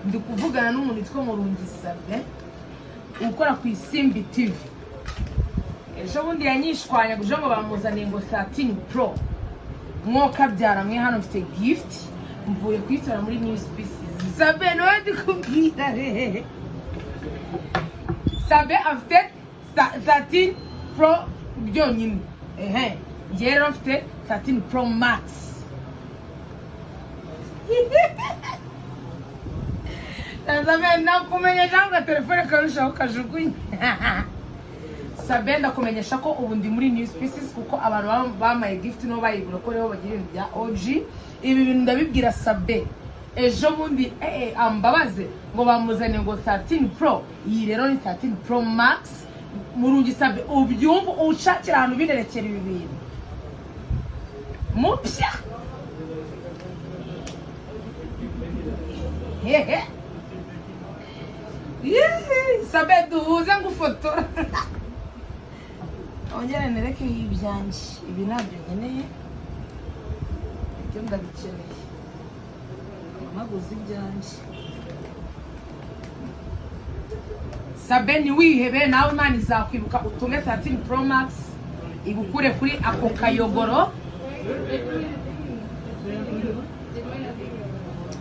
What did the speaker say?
ndi kuvugana n'umuntu witwa Murungi Sabe ukora ku Isimbi TV. Ejo bundi yanyishwanya guje ngo bamuzaniye ngo 13 Pro. Mwoka byara mwe hano mfite gift mvuye kwitora muri New Species. Sabe no ndikubwira re. Sabe afite 13 Pro byonyine. Ngero afite 13 Pro Max. Sabe nakumenyesha ngo telefone karushaho kajugunye. Sabe ndakumenyesha ko ubu ndi muri New Species kuko abantu bamaye gift no bayigura ko rero bagira ibintu bya OG. Ibi bintu ndabibwira Sabe. Ejo bundi ambabaze ngo bamuzane ngo 13 Pro. Iyi rero ni 13 Pro Max. Murungi Sabe ubyumva ushakira ahantu binerekera ibi bintu. Mupya. Sabe duhuze ngufotora. Ongera nereke ibyanje. Ibi nabyo nkeneye. Ibyo ndabikeneye. Maguzi ibyanje. Sabe ni wihebe nawe Imana izakwibuka utunge 13 Pro Max igukure kuri ako kayogoro.